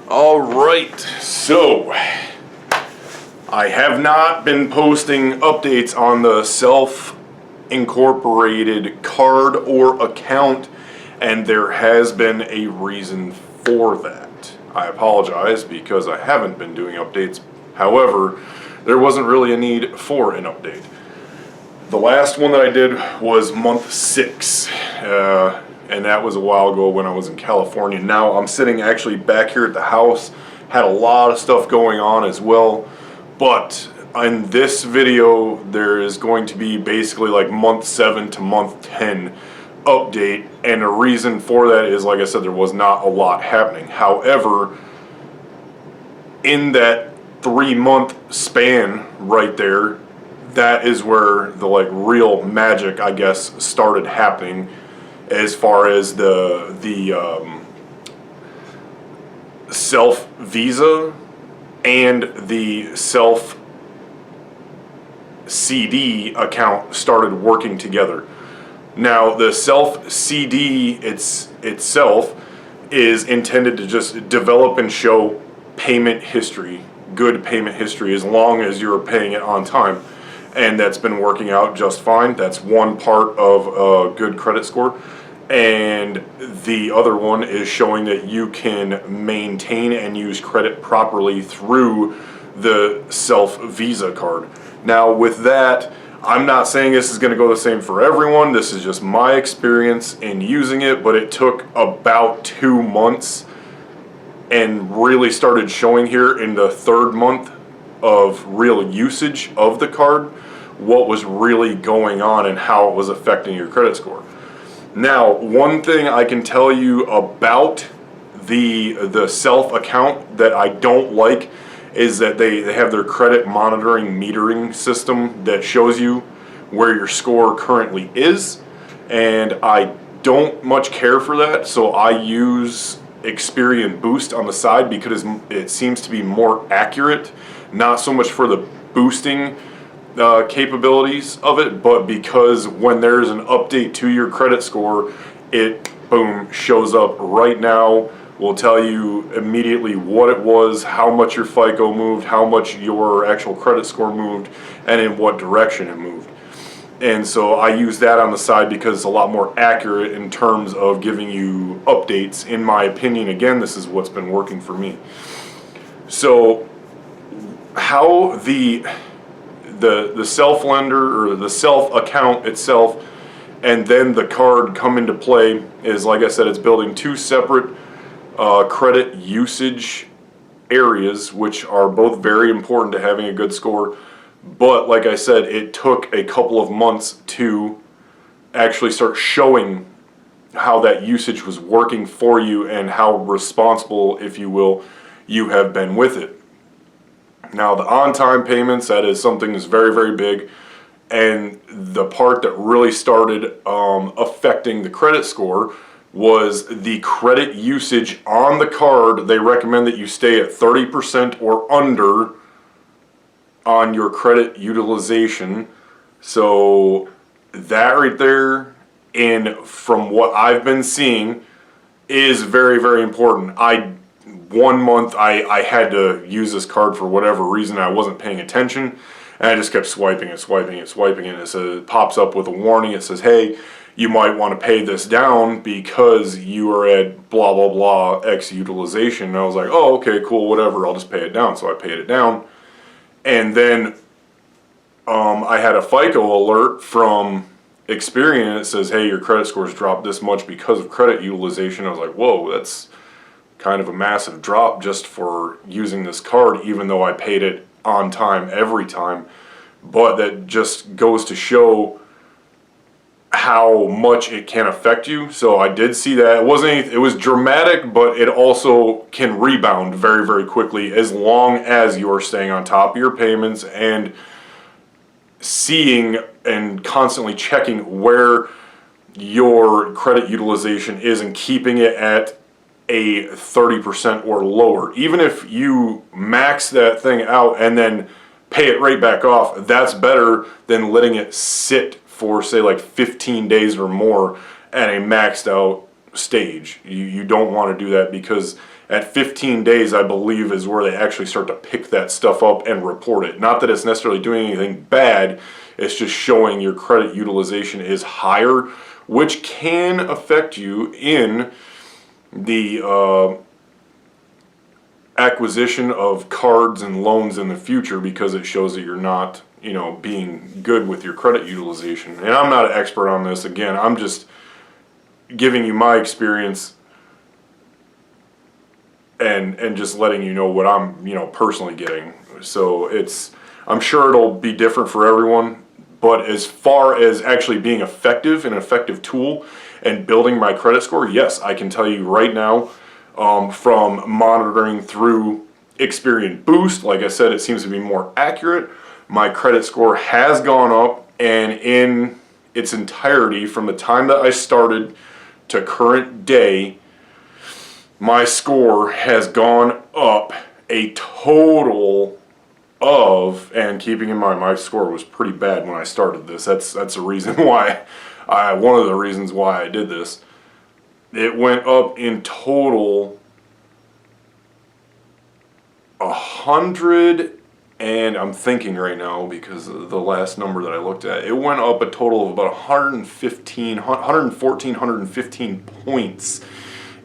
All right, so I have not been posting updates on the self-incorporated card or account, and there has been a reason for that. I apologize because I haven't been doing updates. However, there wasn't really a need for an update. The last one that I did was month 6. And that was a while ago when I was in California. Now I'm sitting actually back here at the house, had a lot of stuff going on as well, but in this video there is going to be basically like month 7 to month 10 update, and the reason for that is, like I said, there was not a lot happening. However, in that 3-month span right there, that is where the real magic, I guess, started happening as far as the self Visa and the self CD account started working together. Now the self CD itself is intended to just develop and show payment history, good payment history, as long as you're paying it on time. And that's been working out just fine. That's one part of a good credit score. And the other one is showing that you can maintain and use credit properly through the self Visa card. Now with that, I'm not saying this is going to go the same for everyone. This is just my experience in using it, but it took about 2 months and really started showing here in the 3rd month of real usage of the card what was really going on and how it was affecting your credit score. Now, one thing I can tell you about the self account that I don't like is that they have their credit monitoring metering system that shows you where your score currently is, and I don't much care for that, so I use Experian Boost on the side because it seems to be more accurate, not so much for the boosting capabilities of it, but because when there's an update to your credit score, it boom shows up right now, will tell you immediately what it was, how much your FICO moved, how much your actual credit score moved, and in what direction it moved. And so I use that on the side because it's a lot more accurate in terms of giving you updates. In my opinion, again, this is what's been working for me. So how the self lender or the self account itself and then the card come into play is, like I said, it's building 2 separate credit usage areas, which are both very important to having a good score. But like I said, it took a couple of months to actually start showing how that usage was working for you and how responsible, if you will, you have been with it. Now the on-time payments, that is something that's very, very big, and the part that really started affecting the credit score was the credit usage on the card. They recommend that you stay at 30% or under on your credit utilization. So that right there, and from what I've been seeing, is very, very important. 1 month I had to use this card for whatever reason. I wasn't paying attention, and I just kept swiping it, and it pops up with a warning. It says, hey, you might want to pay this down because you are at blah blah blah X utilization. And I was like, oh, okay, cool, whatever, I'll just pay it down. So I paid it down, and then I had a FICO alert from Experian. It says, hey, your credit score's dropped this much because of credit utilization. I was like, whoa, that's kind of a massive drop just for using this card, even though I paid it on time every time. But that just goes to show how much it can affect you. So I did see that. It was dramatic, but it also can rebound very, very quickly as long as you're staying on top of your payments and seeing and constantly checking where your credit utilization is and keeping it at a 30% or lower. Even if you max that thing out and then pay it right back off, that's better than letting it sit for, say, like 15 days or more at a maxed out stage. You don't want to do that because At 15 days, I believe, is where they actually start to pick that stuff up and report it. Not that it's necessarily doing anything bad, it's just showing your credit utilization is higher, which can affect you in the acquisition of cards and loans in the future, because it shows that you're not, being good with your credit utilization. And I'm not an expert on this. Again, I'm just giving you my experience and just letting you know what I'm, personally getting. So I'm sure it'll be different for everyone, but as far as actually being effective, an effective tool and building my credit score, yes, I can tell you right now, from monitoring through Experian Boost, like I said, it seems to be more accurate. My credit score has gone up, and in its entirety, from the time that I started to current day, my score has gone up a total of, and keeping in mind my score was pretty bad when I started this. That's a reason why one of the reasons why I did this. It went up in total 100, and I'm thinking right now because of the last number that I looked at, it went up a total of about 114, 115 points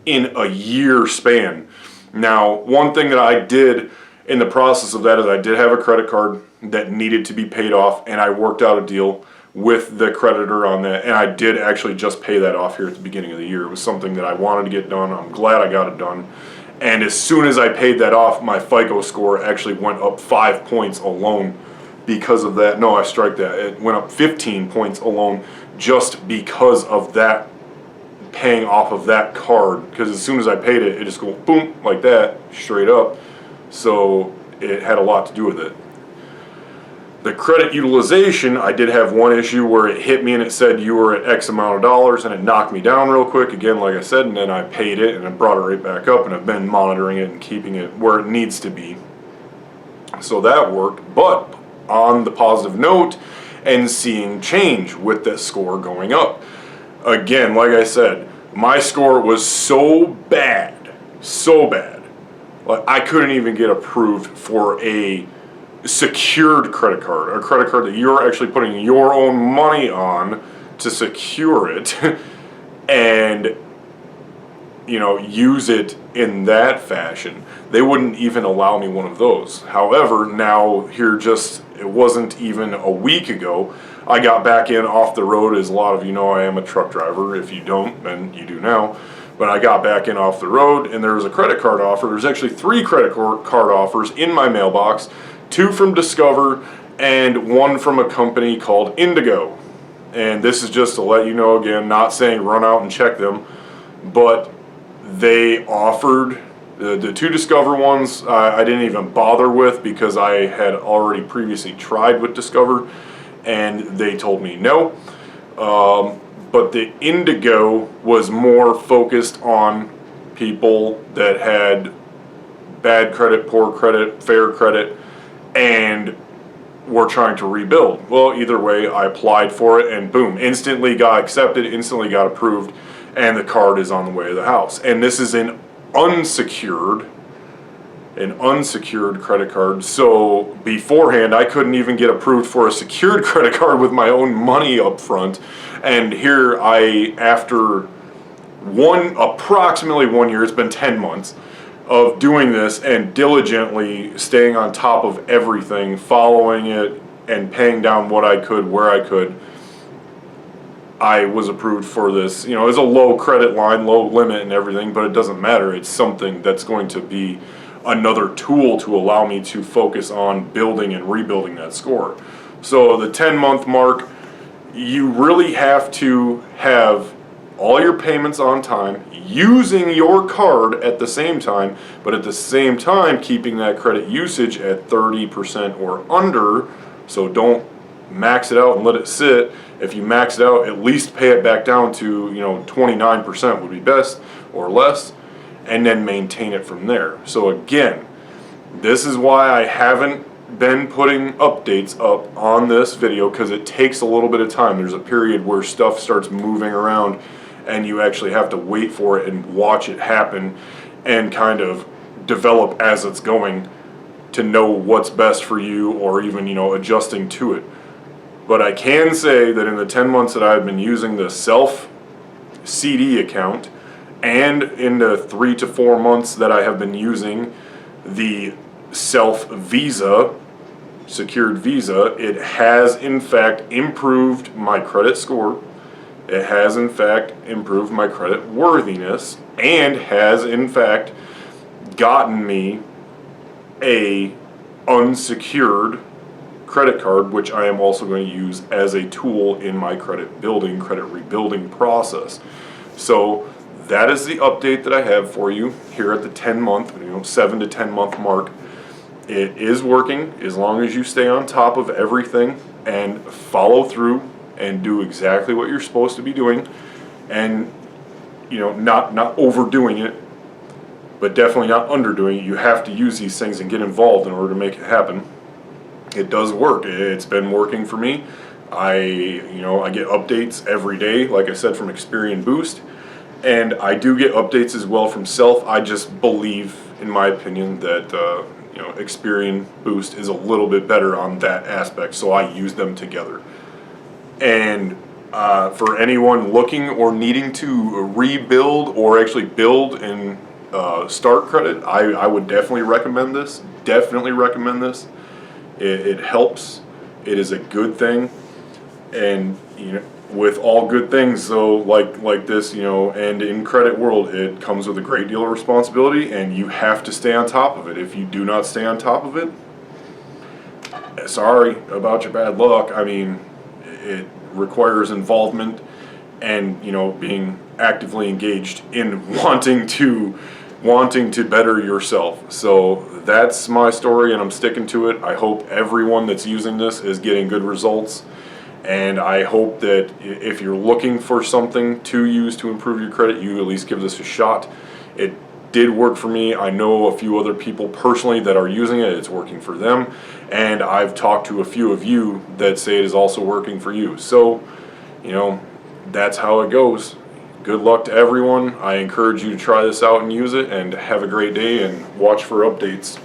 in a year span. Now, one thing that I did in the process of that is I did have a credit card that needed to be paid off, and I worked out a deal with the creditor on that, and I did actually just pay that off here at the beginning of the year. It was something that I wanted to get done. I'm glad I got it done. And as soon as I paid that off, my FICO score actually went up 5 points alone because of that. No, I strike that. It went up 15 points alone just because of that, paying off of that card. Because as soon as I paid it, it just go boom, like that, straight up. So it had a lot to do with it. The credit utilization, I did have one issue where it hit me and it said you were at X amount of dollars, and it knocked me down real quick, again, like I said, and then I paid it and it brought it right back up, and I've been monitoring it and keeping it where it needs to be. So that worked. But on the positive note, and seeing change with this score going up. Again, like I said, my score was so bad, like I couldn't even get approved for a secured credit card, a credit card that you're actually putting your own money on to secure it and use it in that fashion. They wouldn't even allow me one of those. However, now here, it wasn't even a week ago, I got back in off the road. As a lot of you know, I am a truck driver. If you don't, then you do now. But I got back in off the road, and there was a credit card offer. There's actually 3 credit card offers in my mailbox. 2 from Discover, and 1 from a company called Indigo. And this is just to let you know, again, not saying run out and check them, but they offered the 2 Discover ones. I didn't even bother with because I had already previously tried with Discover, and they told me no. But the Indigo was more focused on people that had bad credit, poor credit, fair credit, and were trying to rebuild. Well, either way, I applied for it, and boom, instantly got accepted, instantly got approved, and the card is on the way to the house. And this is an unsecured credit card. So beforehand, I couldn't even get approved for a secured credit card with my own money up front. And here after approximately 1 year, it's been 10 months, of doing this and diligently staying on top of everything, following it, and paying down what I could, where I could, I was approved for this. It's a low credit line, low limit and everything, but it doesn't matter. It's something that's going to be another tool to allow me to focus on building and rebuilding that score. So the 10-month mark, you really have to have all your payments on time, using your card at the same time, but at the same time keeping that credit usage at 30% or under. So don't max it out and let it sit. If you max it out, at least pay it back down to 29% would be best, or less, and then maintain it from there. So again, this is why I haven't been putting updates up on this video, because it takes a little bit of time. There's a period where stuff starts moving around and you actually have to wait for it and watch it happen and kind of develop as it's going to know what's best for you, or even, adjusting to it. But I can say that in the 10 months that I've been using the self CD account, and in the 3 to 4 months that I have been using the self Visa, secured Visa, it has in fact improved my credit score. It has in fact improved my credit worthiness, and has in fact gotten me a unsecured credit card, which I am also going to use as a tool in my credit rebuilding process. So that is the update that I have for you here at the 10-month, 7 to 10 month mark. It is working as long as you stay on top of everything and follow through and do exactly what you're supposed to be doing, and not overdoing it, but definitely not underdoing it. You have to use these things and get involved in order to make it happen. It does work. It's been working for me. I get updates every day, like I said, from Experian Boost, and I do get updates as well from Self. I just believe, in my opinion, that Experian Boost is a little bit better on that aspect, so I use them together. And for anyone looking or needing to rebuild or actually build and start credit, I would definitely recommend this. It helps. It is a good thing, and with all good things, though, like this, and in credit world, it comes with a great deal of responsibility, and you have to stay on top of it. If you do not stay on top of it, sorry about your bad luck. I mean, it requires involvement and being actively engaged in wanting to better yourself. So that's my story, and I'm sticking to it. I hope everyone that's using this is getting good results, and I hope that if you're looking for something to use to improve your credit, you at least give this a shot. It did work for me. I know a few other people personally that are using it. It's working for them, and I've talked to a few of you that say it is also working for you. So that's how it goes. Good luck to everyone. I encourage you to try this out and use it, and have a great day, and watch for updates.